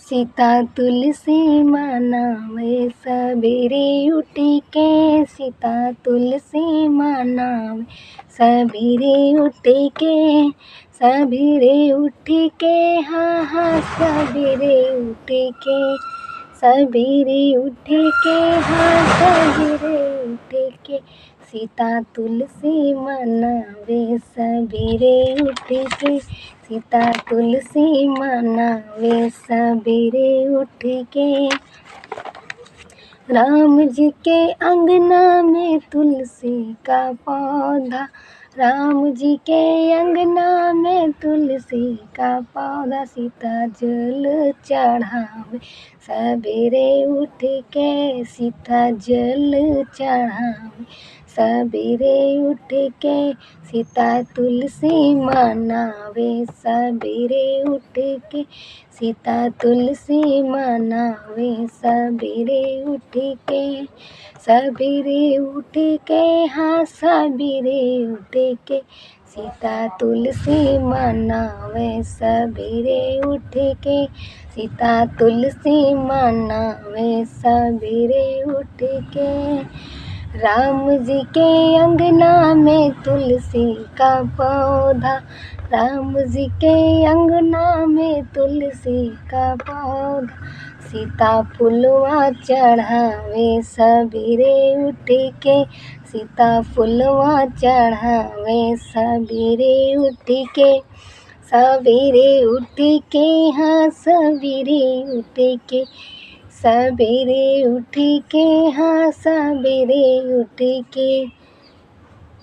सीता तुलसी मनावे सबेरे उठी के। सीता तुलसी मनावे सबेरे उठी के। सबेरे उठी के हाँ हाँ सबेरे उठी के। सबेरे उठी के हाँ सबेरे उठी के। सीता तुलसी मनावे सबेरे उठी के। सीता तुलसी मनावे सबेरे उठ के। राम जी के अंगना में तुलसी का पौधा। राम जी के अंगना में तुलसी का पौधा। सीता जल चढ़ावे सबेरे उठ के। सीता जल चढ़ावे सबेरे उठ के। सीता तुलसी मनावे सबेरे उठ के। सीता तुलसी मनावे सबेरे उठ के। सबेरे उठ के हाँ सबेरे उठ के। सीता तुलसी मनावे सबेरे उठ के। सीता तुलसी मनावे सबेरे उठ के। राम जी के अंगना में तुलसी का पौधा। राम जी के अंगना में तुलसी का पौधा। सीता फुलवा चढ़ावे सबेरे उठ के। सीता फुलवा चढ़ावे सबेरे उठ के। सबेरे उठ के हाँ सबेरे उठ के। सबेरे उठ के हाँ सबेरे उठ के।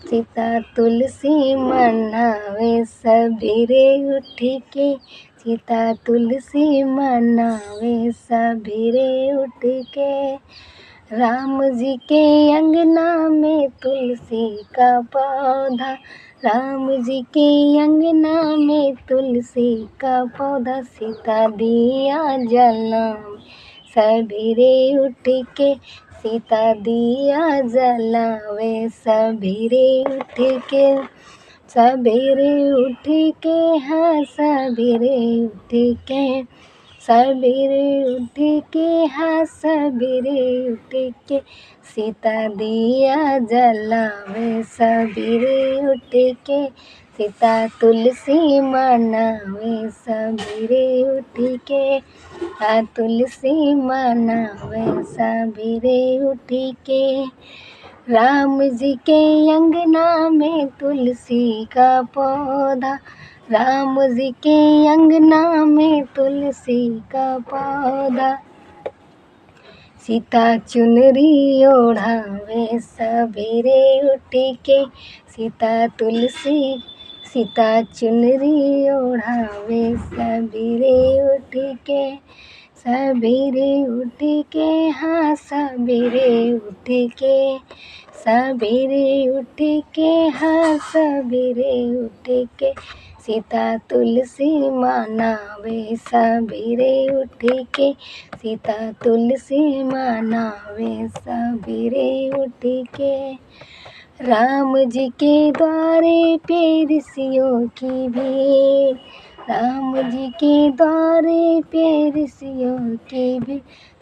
सीता तुलसी मनावे सबेरे उठ के। सीता तुलसी मनावे सबेरे उठ के। राम जी के अंगना में तुलसी का पौधा। राम जी के अंगना में तुलसी का पौधा। सीता दिया जलावे सबेरे उठ के। सीता दिया जलावे सबेरे उठ के। सबेरे उठ के हाँ सबेरे उठ के। सबेरे उठ के हाँ सबेरे उठ के। सीता दिया जलावे सबेरे उठ के। सीता तुलसी मनावे सबेरे उठ के। तुलसी मनावे सबेरे उठ के। राम जी के अंगना में तुलसी का पौधा। राम जी के अंगना में तुलसी का पौधा। सीता चुनरी ओढ़ावे सबेरे उठ के। सीता तुलसी सीता चुनरी ओढ़ावे सबेरे उठ के। सबेरे उठ के हाँ सबेरे उठ के। सबेरे उठ के हाँ सबेरे उठ के। सीता तुलसी मनावे सबेरे उठ के। सीता तुलसी मनावे सबेरे उठ के। राम जी के द्वारे पे ऋषियों की भीड़। राम जी के द्वारे पे ऋषियों की भीड़।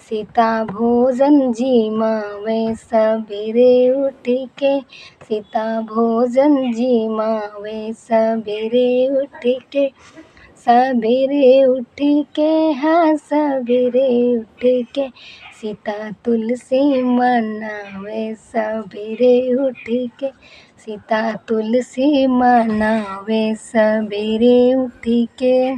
सीता भोजन जिमावे सबेरे उठ के। सीता भोजन जिमावे सबेरे उठ के। सबेरे उठ के हाँ सबेरे उठ के। सीता तुलसी मनावे सबेरे उठ के। सीता तुलसी मनावे सबेरे उठ के।